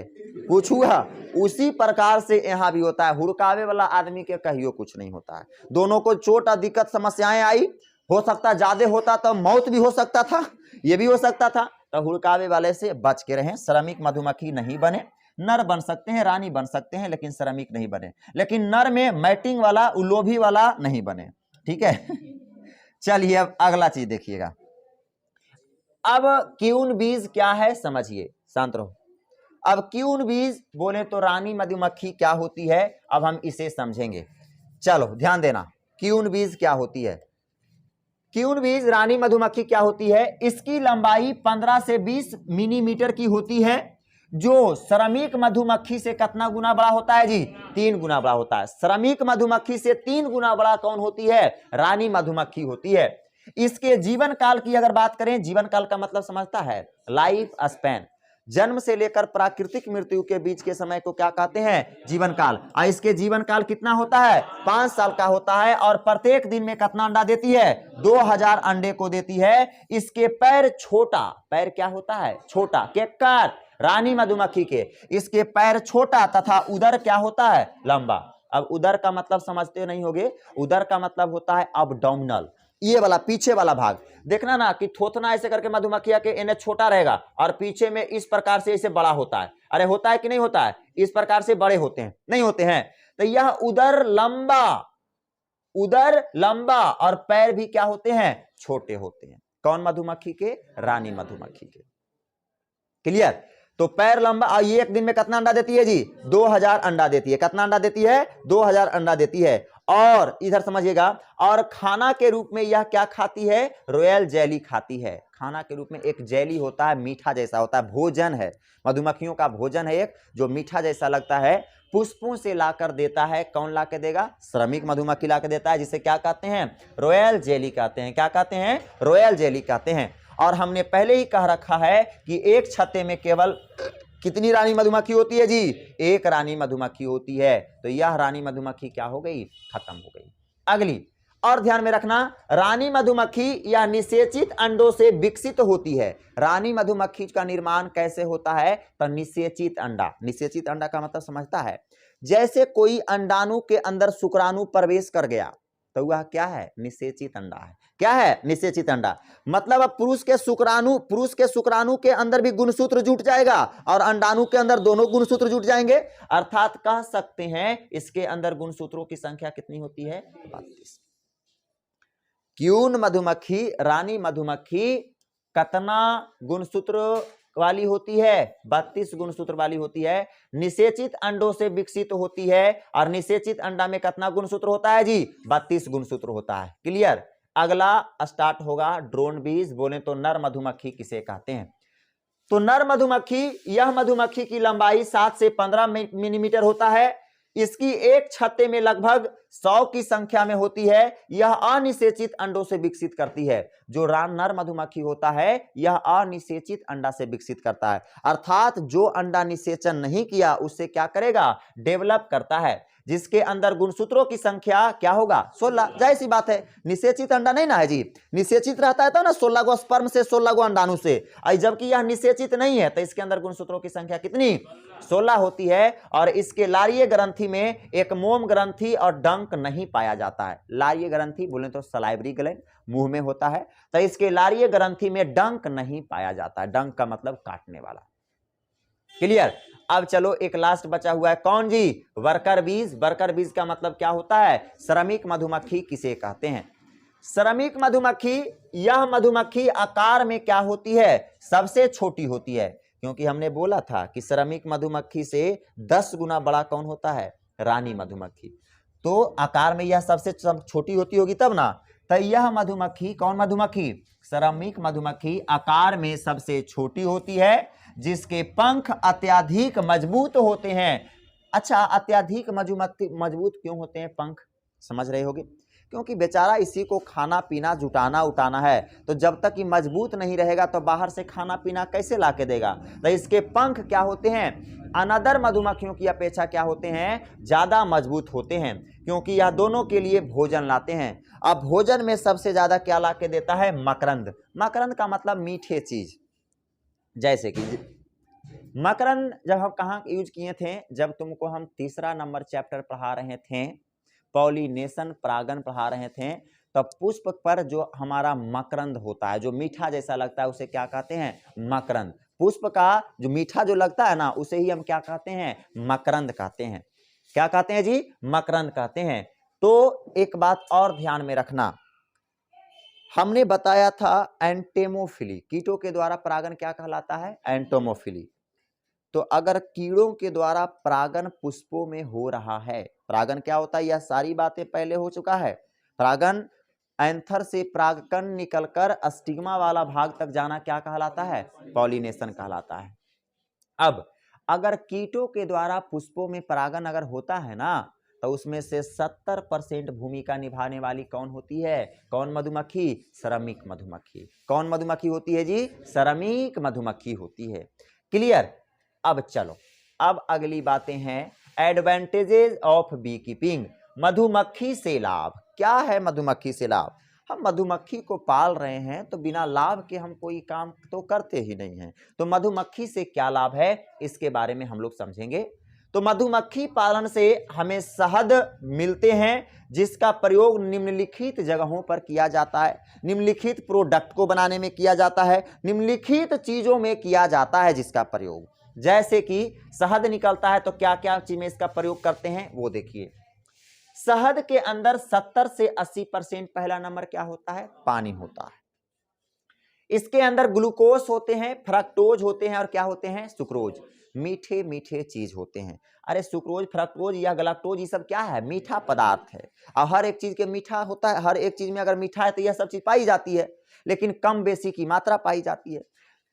कुछ हुआ। उसी प्रकार से यहाँ भी होता है, हुड़कावे वाला आदमी के कहियो कुछ नहीं होता है। दोनों को चोट और दिक्कत समस्याएं आई, हो सकता ज्यादा होता तो मौत भी हो सकता था, ये भी हो सकता था। तो हुड़कावे वाले से बच के रहें, श्रमिक मधुमक्खी नहीं बने। नर बन सकते हैं, रानी बन सकते हैं, लेकिन श्रमिक नहीं बने। लेकिन नर में मैटिंग वाला, उलोभी वाला नहीं बने, ठीक है। चलिए अब अगला चीज देखिएगा। अब क्यून बीज क्या है समझिए, शांत रहो। अब क्यून बीज बोले तो रानी मधुमक्खी क्या होती है, अब हम इसे समझेंगे। चलो ध्यान देना, क्यून बीज क्या होती है। क्यून बीज रानी मधुमक्खी क्या होती है, इसकी लंबाई 15 से 20 मिलीमीटर की होती है, जो श्रमिक मधुमक्खी से कितना गुना बड़ा होता है जी, 3 गुना बड़ा होता है। श्रमिक मधुमक्खी से 3 गुना बड़ा कौन होती है, रानी मधुमक्खी होती है। इसके जीवन काल की अगर बात करें, जीवन काल का मतलब समझता है, लाइफ स्पैन, जन्म से लेकर प्राकृतिक मृत्यु के बीच के समय को क्या कहते हैं, जीवन काल। और इसके जीवन काल कितना होता है, 5 साल का होता है। और प्रत्येक दिन में कितना अंडा देती है, 2000 अंडे को देती है। इसके पैर छोटा, पैर क्या होता है, छोटा, केकर रानी मधुमक्खी के, इसके पैर छोटा तथा उदर क्या होता है, लंबा। अब उदर का मतलब समझते नहीं होगे, उदर का मतलब होता है अबडोमिनल, ये वाला पीछे वाला भाग। देखना ना कि थोथना ऐसे करके मधुमक्खिया के इन्हें छोटा रहेगा और पीछे में इस प्रकार से इसे बड़ा होता है। अरे होता है कि नहीं होता है, इस प्रकार से बड़े होते हैं, नहीं होते हैं। तो यह उदर लंबा, उदर लंबा और पैर भी क्या होते हैं, छोटे होते हैं। कौन मधुमक्खी के, रानी मधुमक्खी के। क्लियर। तो पैर लंबा, और ये एक दिन में कितना अंडा देती है जी, 2000 अंडा देती है। कितना अंडा देती है, 2000 अंडा देती है। और इधर समझिएगा, और खाना के रूप में यह क्या खाती है, रॉयल जेली खाती है। खाना के रूप में एक जेली होता है, मीठा जैसा होता है, भोजन है, मधुमक्खियों का भोजन है एक, जो मीठा जैसा लगता है, पुष्पों से लाकर देता है। कौन लाकर देगा, श्रमिक मधुमक्खी लाकर देता है, जिसे क्या कहते हैं, रॉयल जेली कहते हैं। क्या कहते हैं, रॉयल जेली कहते हैं। और हमने पहले ही कह रखा है कि एक छत्ते में केवल कितनी रानी मधुमक्खी होती है जी, एक रानी मधुमक्खी होती है। तो यह रानी मधुमक्खी क्या हो गई, खत्म हो गई। अगली और ध्यान में रखना, रानी मधुमक्खी यह निषेचित अंडों से विकसित होती है। रानी मधुमक्खी का निर्माण कैसे होता है, तो निषेचित अंडा। निषेचित अंडा का मतलब समझता है, जैसे कोई अंडाणु के अंदर शुक्राणु प्रवेश कर गया तो वह क्या है, निषेचित अंडा है। क्या है, निषेचित अंडा। मतलब अब पुरुष के शुक्राणु के अंदर भी गुणसूत्र जुट जाएगा और अंडाणु के अंदर दोनों गुणसूत्र जुट जाएंगे। अर्थात कह सकते हैं इसके अंदर गुणसूत्रों की संख्या कितनी होती है, 32। क्यून मधुमक्खी, रानी मधुमक्खी कितना गुणसूत्र वाली होती है, 32 गुणसूत्र वाली होती है। निषेचित अंडों से विकसित होती है और निषेचित अंडा में कितना गुणसूत्र होता है जी, 32 गुणसूत्र होता है। क्लियर। अगला स्टार्ट होगा ड्रोन बीज। बोले तो नर मधुमक्खी किसे कहते हैं, तो नर मधुमक्खी, यह मधुमक्खी की लंबाई 7 से 15 मिलीमीटर होता है। इसकी एक छत्ते में लगभग 100 की संख्या में होती है। यह अनिषेचित अंडों से विकसित करती है। जो नर मधुमक्खी होता है यह अनिषेचित अंडा से विकसित करता है, अर्थात जो अंडा निषेचन नहीं किया उससे क्या करेगा, डेवलप करता है, जिसके अंदर गुणसूत्रों की संख्या क्या होगा, 16। जाहिर सी बात है, निषेचित अंडा नहीं ना है जी, निषेचित रहता है तो ना 16 गो स्पर्म से 16 गो अंडाणु से, जबकि यह निषेचित नहीं है तो इसके अंदर गुणसूत्रों की संख्या कितनी, 16 होती है। और इसके लारीय ग्रंथि में एक मोम ग्रंथि और डंक नहीं पाया जाता है। लारीय ग्रंथि बोले तो सलाइवरी ग्लैंड मुंह में होता है, तो इसके लारीय ग्रंथि में डंक नहीं पाया जाता है। डंक का मतलब काटने वाला। क्लियर। अब चलो एक लास्ट बचा हुआ है, कौन जी, वर्कर बीज। वर्कर बीज का मतलब क्या होता है, श्रमिक मधुमक्खी किसे कहते हैं। श्रमिक मधुमक्खी, यह मधुमक्खी आकार में क्या होती है, सबसे छोटी होती है, क्योंकि हमने बोला था कि श्रमिक मधुमक्खी से 10 गुना बड़ा कौन होता है, रानी मधुमक्खी। तो आकार में यह सबसे छोटी होती होगी तब ना, तो यह मधुमक्खी, कौन मधुमक्खी, श्रमिक मधुमक्खी आकार में सबसे छोटी होती है, जिसके पंख अत्यधिक मजबूत होते हैं। अच्छा, अत्यधिक मजबूत क्यों होते हैं पंख, समझ रहे होगे, क्योंकि बेचारा इसी को खाना पीना जुटाना उठाना है, तो जब तक ये मजबूत नहीं रहेगा तो बाहर से खाना पीना कैसे ला के देगा। तो इसके पंख क्या होते हैं, अनदर मधुमक्खियों की अपेक्षा क्या होते हैं, ज्यादा मजबूत होते हैं, क्योंकि यह दोनों के लिए भोजन लाते हैं। अब भोजन में सबसे ज्यादा क्या ला के देता है, मकरंद। मकरंद का मतलब मीठे चीज, जैसे कि मकरंद जब हम कहाँ यूज किए थे, जब तुमको हम तीसरा नंबर चैप्टर पढ़ा रहे थे, पॉलिनेशन परागन पढ़ा रहे थे, तो पुष्प पर जो हमारा मकरंद होता है, जो मीठा जैसा लगता है, उसे क्या कहते हैं, मकरंद। पुष्प का जो मीठा जो लगता है ना, उसे ही हम क्या कहते हैं, मकरंद कहते हैं। क्या कहते हैं जी, मकरंद कहते हैं। तो एक बात और ध्यान में रखना, हमने बताया था एंटेमोफिली, कीटों के द्वारा परागन क्या कहलाता है, एंटोमोफिली। तो अगर कीड़ों के द्वारा परागन पुष्पों में हो रहा है, परागन क्या होता है, यह सारी बातें पहले हो चुका है। परागन एंथर से परागकण निकलकर स्टिग्मा वाला भाग तक जाना क्या कहलाता है, पॉलिनेशन कहलाता है। अब अगर कीटों के द्वारा पुष्पों में परागन अगर होता है ना, तो उसमें से 70% भूमिका निभाने वाली कौन होती है, कौन मधुमक्खी, श्रमिक मधुमक्खी। कौन मधुमक्खी होती है जी, श्रमिक मधुमक्खी होती है। क्लियर। अब चलो, अब अगली बातें हैं, एडवांटेजेस ऑफ बी कीपिंग, मधुमक्खी से लाभ। क्या है मधुमक्खी से लाभ, हम मधुमक्खी को पाल रहे हैं तो बिना लाभ के हम कोई काम तो करते ही नहीं हैं। तो मधुमक्खी से क्या लाभ है, इसके बारे में हम लोग समझेंगे। तो मधुमक्खी पालन से हमें शहद मिलते हैं, जिसका प्रयोग निम्नलिखित जगहों पर किया जाता है, निम्नलिखित प्रोडक्ट को बनाने में किया जाता है, निम्नलिखित चीजों में किया जाता है जिसका प्रयोग। जैसे कि शहद निकलता है तो क्या क्या चीज में इसका प्रयोग करते हैं वो देखिए। शहद के अंदर 70 से 80% पहला नंबर क्या होता है, पानी होता है। इसके अंदर ग्लूकोज होते हैं, फ्रक्टोज होते हैं, और क्या होते हैं, सुक्रोज। मीठे मीठे चीज होते हैं। अरे सुक्रोज, फ्रक्टोज या गलाक्टोज, ये सब क्या है, मीठा पदार्थ है। और हर एक चीज के मीठा होता है, हर एक चीज में अगर मीठा है तो यह सब चीज पाई जाती है, लेकिन कम बेसी की मात्रा पाई जाती है।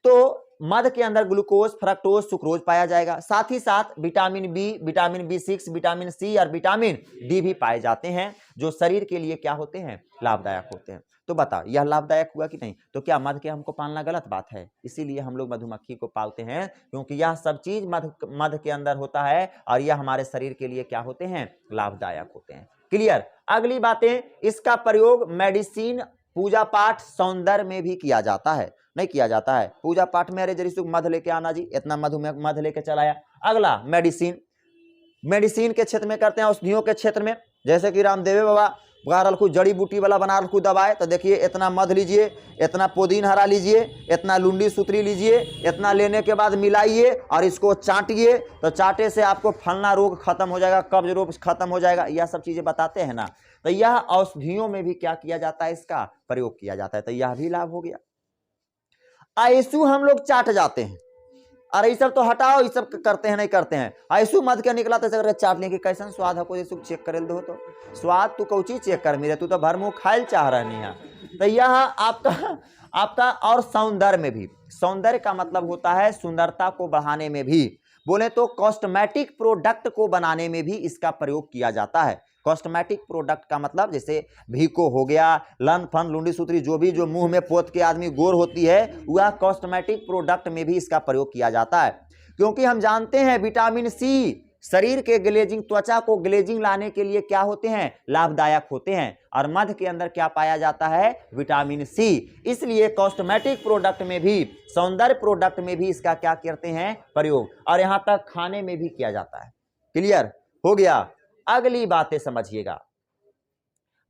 तो मध के अंदर ग्लूकोज, फ्रक्टोज, सुक्रोज पाया जाएगा। साथ ही साथ vitamin B, vitamin B6, vitamin C और विटामिन डी भी पाए जाते हैं, जो शरीर के लिए क्या होते हैं, लाभदायक होते हैं। तो बताओ यह लाभदायक हुआ कि नहीं, तो क्या मध के हमको पालना गलत बात है, इसीलिए हम लोग मधुमक्खी को पालते हैं, क्योंकि यह सब चीज मध के अंदर होता है और यह हमारे शरीर के लिए क्या होते हैं, लाभदायक होते हैं। क्लियर। अगली बातें, इसका प्रयोग मेडिसिन, पूजा पाठ, सौंदर्य में भी किया जाता है। नहीं किया जाता है पूजा पाठ में, अरे जरी मध लेके आना जी, इतना मध लेके चलाया। अगला मेडिसिन, मेडिसिन के क्षेत्र में करते हैं, औषधियों के क्षेत्र में, जैसे कि रामदेव बाबा बना रखू जड़ी बूटी वाला बना रखू दवाई, तो देखिए इतना मध लीजिए, इतना पुदीन हरा लीजिए, इतना लुंडी सूत्री लीजिए, इतना लेने के बाद मिलाइए और इसको चाटिए, तो चाटे से आपको फलना रोग खत्म हो जाएगा, कब्ज रोग खत्म हो जाएगा, यह सब चीजें बताते हैं ना। तो यह औषधियों में भी क्या किया जाता है, इसका प्रयोग किया जाता है, तो यह भी लाभ हो गया। आयसू हम लोग चाट जाते हैं, अरे ये सब तो हटाओ, ये सब करते हैं नहीं करते हैं। आयसू मध के निकला तो चाट लेंगे, कैसा स्वाद है, कोई चेक कर दो, तो स्वाद तू कौची चेक कर मेरे, तू तो भर मुंह खाइल चाह रही है। तो यह आपका और सौंदर्य में भी, सौंदर्य का मतलब होता है सुंदरता को बढ़ाने में भी, बोले तो कॉस्मेटिक प्रोडक्ट को बनाने में भी इसका प्रयोग किया जाता है। कॉस्मेटिक प्रोडक्ट का मतलब जैसे भीको हो गया, लन फन लुंडी सूत्री, जो मुंह में पोत के आदमी गोर होती है, वह कॉस्मेटिक प्रोडक्ट में भी इसका प्रयोग किया जाता है। क्योंकि हम जानते हैं विटामिन सी शरीर के ग्लेजिंग, त्वचा को ग्लेजिंग लाने के लिए क्या होते हैं, लाभदायक होते हैं। और मध के अंदर क्या पाया जाता है, विटामिन सी। इसलिए कॉस्मेटिक प्रोडक्ट में भी, सौंदर्य प्रोडक्ट में भी इसका क्या करते हैं, प्रयोग। और यहां तक खाने में भी किया जाता है। क्लियर हो गया। अगली बातें समझिएगा,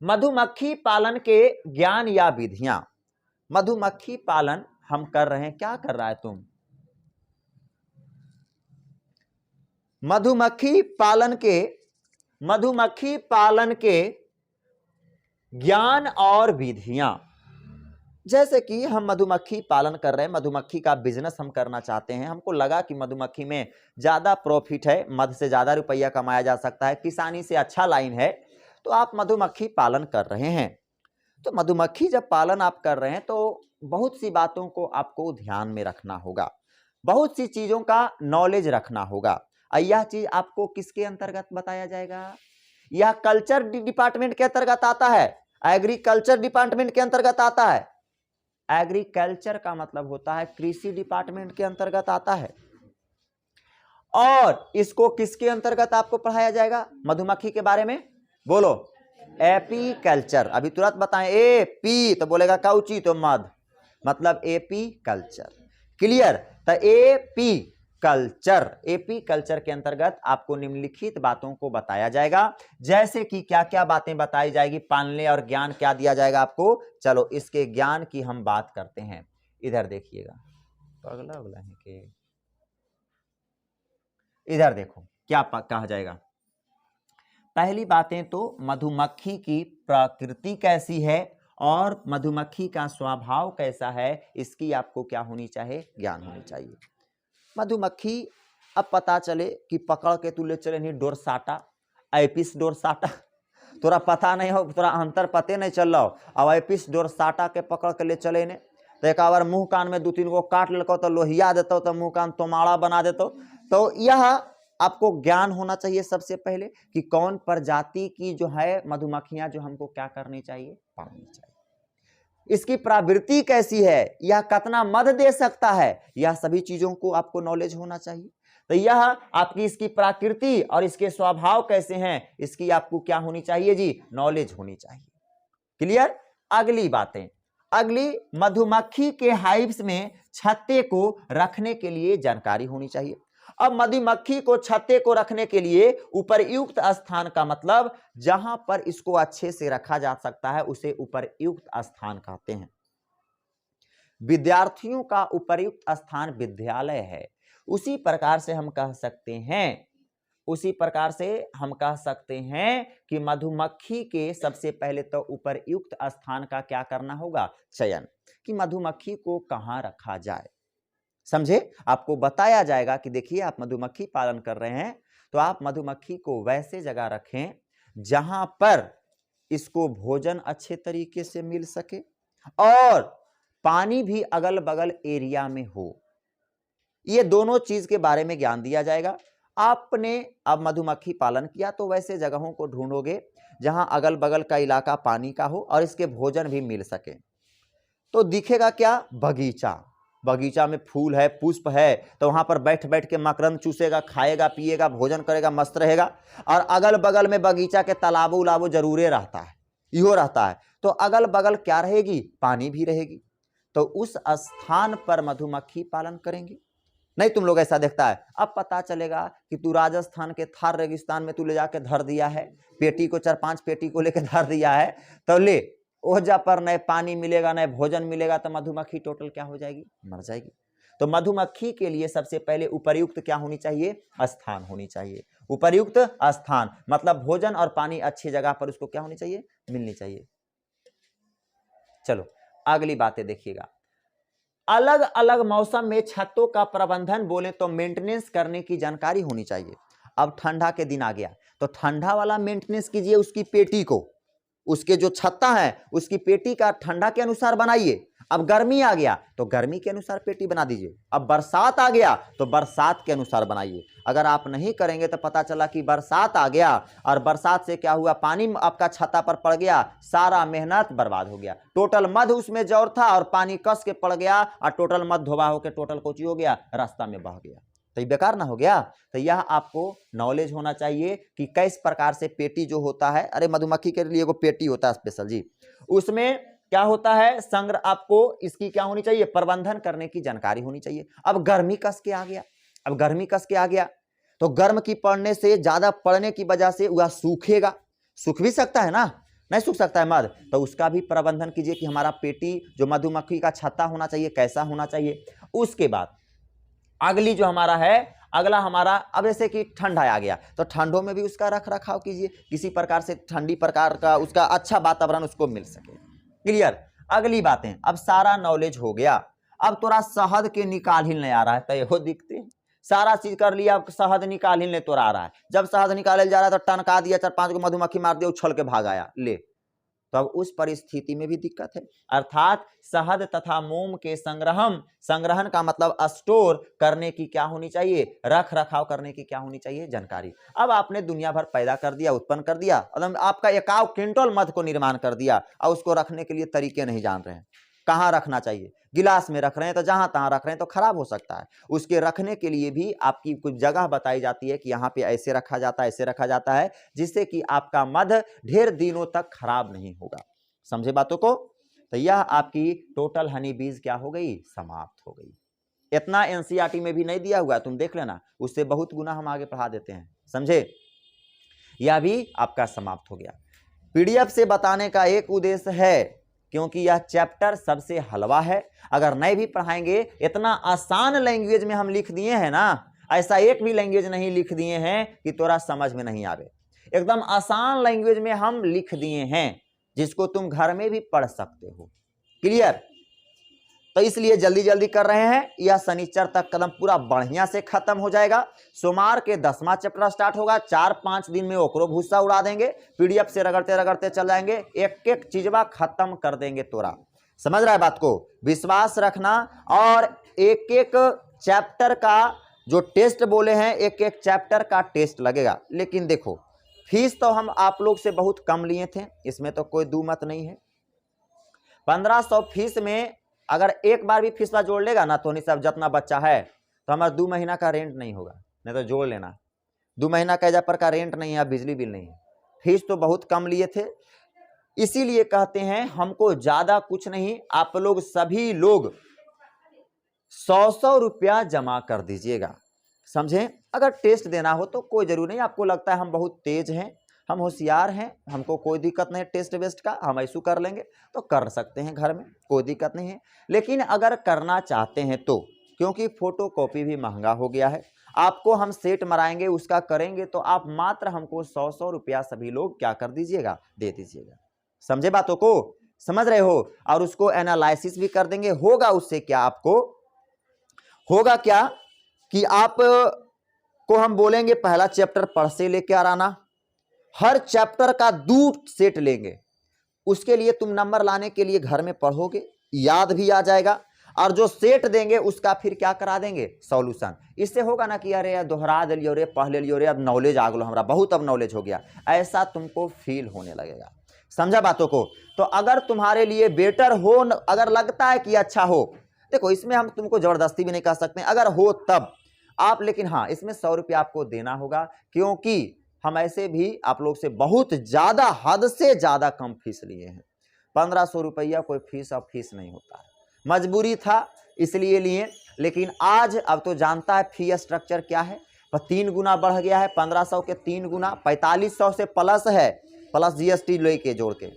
मधुमक्खी पालन के ज्ञान या विधियां। मधुमक्खी पालन हम कर रहे हैं, क्या कर रहा है तुम? मधुमक्खी पालन के ज्ञान और विधियां। जैसे कि हम मधुमक्खी पालन कर रहे हैं, मधुमक्खी का बिजनेस हम करना चाहते हैं, हमको लगा कि मधुमक्खी में ज्यादा प्रॉफिट है, मध से ज्यादा रुपया कमाया जा सकता है, किसानी से अच्छा लाइन है, तो आप मधुमक्खी पालन कर रहे हैं। तो मधुमक्खी जब पालन आप कर रहे हैं तो बहुत सी बातों को आपको ध्यान में रखना होगा, बहुत सी चीजों का नॉलेज रखना होगा। यह चीज आपको किसके अंतर्गत बताया जाएगा? यह कल्चर डिपार्टमेंट के अंतर्गत आता है, एग्रीकल्चर डिपार्टमेंट के अंतर्गत आता है। एग्रीकल्चर का मतलब होता है कृषि डिपार्टमेंट के अंतर्गत आता है। और इसको किसके अंतर्गत आपको पढ़ाया जाएगा? मधुमक्खी के बारे में बोलो, एपीकल्चर। अभी तुरंत बताएं, ए पी तो बोलेगा काउची, तो मध, मतलब एपीकल्चर। क्लियर? तो एपीकल्चर के अंतर्गत आपको निम्नलिखित बातों को बताया जाएगा। जैसे कि क्या क्या बातें बताई जाएगी, पालने और ज्ञान क्या दिया जाएगा आपको। चलो इसके ज्ञान की हम बात करते हैं। इधर देखिएगा, तो अगला है कि इधर देखो क्या कहा जाएगा। पहली बातें तो मधुमक्खी की प्रकृति कैसी है और मधुमक्खी का स्वभाव कैसा है, इसकी आपको क्या होनी चाहिए, ज्ञान होनी चाहिए। मधुमक्खी अब पता चले कि पकड़ के तू ले चले नहीं डोरसाटा, एपिस डोरसाटा, तोरा पता नहीं हो, तोरा अंतर पते नहीं चल रहा, अब एपिस डोरसाटा के पकड़ के ले चले ने, तो एक बार मुंह कान में 2-3 गो काट लेको तो लोहिया देतो, तो मुंह कान तोमाड़ा बना देतो। तो यह आपको ज्ञान होना चाहिए सबसे पहले कि कौन प्रजाति की जो है मधुमक्खियां जो हमको क्या करनी चाहिए, पालनी चाहिए। इसकी प्रवृत्ति कैसी है, यह कितना मध दे सकता है, यह सभी चीजों को आपको नॉलेज होना चाहिए। तो यह आपकी इसकी प्रकृति और इसके स्वभाव कैसे हैं, इसकी आपको क्या होनी चाहिए जी, नॉलेज होनी चाहिए। क्लियर? अगली बातें, अगली मधुमक्खी के हाइव्स में छत्ते को रखने के लिए जानकारी होनी चाहिए। अब मधुमक्खी को छत्ते को रखने के लिए उपरयुक्त स्थान का मतलब जहां पर इसको अच्छे से रखा जा सकता है उसे उपरयुक्त स्थान कहते हैं। विद्यार्थियों का उपरयुक्त स्थान विद्यालय है, उसी प्रकार से हम कह सकते हैं कि मधुमक्खी के सबसे पहले तो उपरयुक्त स्थान का क्या करना होगा, चयन, कि मधुमक्खी को कहां रखा जाए। समझे? आपको बताया जाएगा कि देखिए आप मधुमक्खी पालन कर रहे हैं तो आप मधुमक्खी को वैसे जगह रखें जहां पर इसको भोजन अच्छे तरीके से मिल सके और पानी भी अगल बगल एरिया में हो। ये दोनों चीज के बारे में ज्ञान दिया जाएगा। आपने अब मधुमक्खी पालन किया तो वैसे जगहों को ढूंढोगे जहां अगल बगल का इलाका पानी का हो और इसके भोजन भी मिल सके। तो दिखेगा क्या, बगीचा, बगीचा में फूल है, पुष्प है, तो वहां पर बैठ बैठ के मकरंद चूसेगा, खाएगा, पिएगा, भोजन करेगा, मस्त रहेगा। और अगल बगल में बगीचा के तालाबो उलाबो जरूरे रहता है, इहो रहता है, तो अगल बगल क्या रहेगी, पानी भी रहेगी। तो उस स्थान पर मधुमक्खी पालन करेंगे। नहीं तुम लोग ऐसा देखता है, अब पता चलेगा कि तू राजस्थान के थार रेगिस्तान में तू ले जाके धर दिया है, पेटी को 4-5 पेटी को लेकर धर दिया है, तो ले ओहजा पर न पानी मिलेगा न भोजन मिलेगा, तो मधुमक्खी टोटल क्या हो जाएगी, मर जाएगी। तो मधुमक्खी के लिए सबसे पहले उपरयुक्त क्या होनी चाहिए, स्थान होनी चाहिए। उपरयुक्त स्थान मतलब भोजन और पानी अच्छी जगह पर उसको क्या होनी चाहिए, मिलनी चाहिए। चलो अगली बातें देखिएगा। अलग अलग मौसम में छत्तों का प्रबंधन बोले तो मेंटेनेंस करने की जानकारी होनी चाहिए। अब ठंडा के दिन आ गया तो ठंडा वाला मेंटेनेंस कीजिए उसकी पेटी को, उसके जो छत्ता है उसकी पेटी का ठंडा के अनुसार बनाइए। अब गर्मी आ गया तो गर्मी के अनुसार पेटी बना दीजिए। अब बरसात आ गया तो बरसात के अनुसार बनाइए। अगर आप नहीं करेंगे तो पता चला कि बरसात आ गया और बरसात से क्या हुआ, पानी आपका छत्ता पर पड़ गया, सारा मेहनत बर्बाद हो गया। टोटल मध उसमें जौर था और पानी कस के पड़ गया और टोटल मध धोबा होकर टोटल कोची हो गया, रास्ता में बह गया, तो ये बेकार ना हो गया। तो यह आपको नॉलेज होना चाहिए कि किस प्रकार से पेटी जो होता है, अरे मधुमक्खी के लिए एगो पेटी होता है स्पेशल जी, उसमें क्या होता है संग्रह, आपको इसकी क्या होनी चाहिए, प्रबंधन करने की जानकारी होनी चाहिए। अब गर्मी कस के आ गया, अब गर्मी कस के आ गया तो गर्म की पड़ने से, ज्यादा पड़ने की वजह से वह सूखेगा, सूख भी सकता है ना, नहीं सूख सकता है मध, तो उसका भी प्रबंधन कीजिए कि हमारा पेटी जो मधुमक्खी का छत्ता होना चाहिए कैसा होना चाहिए। उसके बाद अगली जो हमारा है, अगला हमारा, अब जैसे कि ठंडा आ गया तो ठंडों में भी उसका रख रखाव कीजिए, किसी प्रकार से ठंडी प्रकार का उसका अच्छा वातावरण उसको मिल सके। क्लियर। अगली बातें, अब सारा नॉलेज हो गया, अब तोरा शहद के निकाल ही नहीं आ रहा है, तो ये दिखते सारा चीज कर लिया, अब शहद निकाल ही नहीं तोरा आ रहा है। जब शहद निकाले जा रहा है तो टनका दिया, 4-5 को मधुमक्खी मार दिया, उछल के भाग आया, ले, तो अब उस परिस्थिति में भी दिक्कत है। अर्थात शहद तथा मोम के संग्रहण का मतलब स्टोर करने की क्या होनी चाहिए, रख रखाव करने की क्या होनी चाहिए, जानकारी। अब आपने दुनिया भर पैदा कर दिया, उत्पन्न कर दिया, आपका 1 क्विंटल मध को निर्माण कर दिया और उसको रखने के लिए तरीके नहीं जान रहे हैं, कहाँ रखना चाहिए, गिलास में रख रहे हैं तो जहां तहां रख रहे हैं तो खराब हो सकता है। उसके रखने के लिए भी आपकी कुछ जगह बताई जाती है कि यहाँ पे ऐसे रखा जाता है, ऐसे रखा जाता है, जिससे कि आपका मध ढेर दिनों तक खराब नहीं होगा। समझे बातों को। तो यह आपकी टोटल हनी बीज क्या हो गई, समाप्त हो गई। इतना एनसीईआरटी में भी नहीं दिया हुआ, तुम देख लेना, उससे बहुत गुना हम आगे पढ़ा देते हैं, समझे। यह भी आपका समाप्त हो गया। पीडीएफ से बताने का एक उद्देश्य है क्योंकि यह चैप्टर सबसे हलवा है, अगर नहीं भी पढ़ाएंगे, इतना आसान लैंग्वेज में हम लिख दिए हैं ना, ऐसा एक भी लैंग्वेज नहीं लिख दिए हैं कि तोरा समझ में नहीं आवे, एकदम आसान लैंग्वेज में हम लिख दिए हैं जिसको तुम घर में भी पढ़ सकते हो। क्लियर। तो इसलिए जल्दी जल्दी कर रहे हैं, यह शनिचर तक कदम पूरा बढ़िया से खत्म हो जाएगा। सोमवार के 10वां चैप्टर स्टार्ट होगा, 4-5 दिन में ओकरो भूसा उड़ा देंगे, पीडीएफ से रगड़ते रगड़ते चल जाएंगे, एक एक चीजवा खत्म कर देंगे तोरा। समझ रहा है बात को, विश्वास रखना। और एक एक चैप्टर का जो टेस्ट बोले हैं, एक एक चैप्टर का टेस्ट लगेगा। लेकिन देखो फीस तो हम आप लोग से बहुत कम लिए थे, इसमें तो कोई दो मत नहीं है। 1500 फीस में अगर एक बार भी फीसला जोड़ लेगा ना, तो नहीं सब जितना बच्चा है तो हमारा 2 महीना का रेंट नहीं होगा, नहीं तो जोड़ लेना, 2 महीना का एजापर का रेंट नहीं है, बिजली बिल नहीं है। फीस तो बहुत कम लिए थे, इसीलिए कहते हैं हमको ज्यादा कुछ नहीं, आप लोग सभी लोग 100 रुपया जमा कर दीजिएगा, समझे। अगर टेस्ट देना हो तो कोई जरूरी नहीं, आपको लगता है हम बहुत तेज हैं, हम होशियार हैं, हमको कोई दिक्कत नहीं टेस्ट वेस्ट का, हम ऐसा कर लेंगे तो कर सकते हैं घर में, कोई दिक्कत नहीं है। लेकिन अगर करना चाहते हैं तो, क्योंकि फोटो कॉपी भी महंगा हो गया है, आपको हम सेट मराएंगे उसका करेंगे, तो आप मात्र हमको 100 रुपया सभी लोग क्या कर दीजिएगा, दे दीजिएगा। समझे बातों को, समझ रहे हो। और उसको एनालिसिस भी कर देंगे। होगा उससे क्या, आपको होगा क्या कि आप को हम बोलेंगे पहला चैप्टर पढ़ से लेके आना, हर चैप्टर का 2 सेट लेंगे, उसके लिए तुम नंबर लाने के लिए घर में पढ़ोगे, याद भी आ जाएगा, और जो सेट देंगे उसका फिर क्या करा देंगे, सॉल्यूशन। इससे होगा ना कि अरे यार दोहरा दिलियो रे, पढ़ लियो रे, अब नॉलेज आ गलो हमरा, बहुत अब नॉलेज हो गया, ऐसा तुमको फील होने लगेगा। समझा बातों को। तो अगर तुम्हारे लिए बेटर हो, अगर लगता है कि अच्छा हो, देखो इसमें हम तुमको जबरदस्ती भी नहीं कर सकते, अगर हो तब आप, लेकिन हाँ इसमें 100 रुपया आपको देना होगा, क्योंकि हम ऐसे भी आप लोग से बहुत ज्यादा, हद से ज्यादा कम फीस लिए हैं। 1500 रुपया कोई फीस अब फीस नहीं होता है, मजबूरी था इसलिए लिए। लेकिन आज अब तो जानता है फी स्ट्रक्चर क्या है, 3 गुना बढ़ गया है, 1500 के 3 गुना, 4500 से प्लस है, प्लस जीएसटी लेके जोड़ के।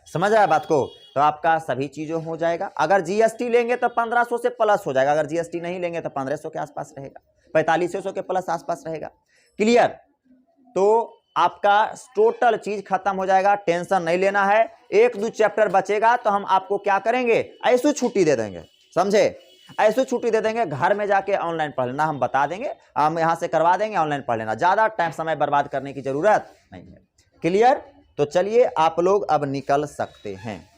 समझ रहा है बात को। तो आपका सभी चीजों हो जाएगा। अगर जीएसटी लेंगे तो 1500 से प्लस हो जाएगा, अगर जीएसटी नहीं लेंगे तो 1500 के आसपास रहेगा, 4500 के प्लस आसपास रहेगा। क्लियर। तो आपका टोटल चीज खत्म हो जाएगा, टेंशन नहीं लेना है। 1-2 चैप्टर बचेगा तो हम आपको क्या करेंगे, ऐसी छुट्टी दे देंगे, समझे, ऐसी छुट्टी दे देंगे, घर में जाके ऑनलाइन पढ़ लेना, हम बता देंगे, हम यहां से करवा देंगे, ऑनलाइन पढ़ लेना, ज्यादा टाइम समय बर्बाद करने की जरूरत नहीं है। क्लियर। तो चलिए आप लोग अब निकल सकते हैं।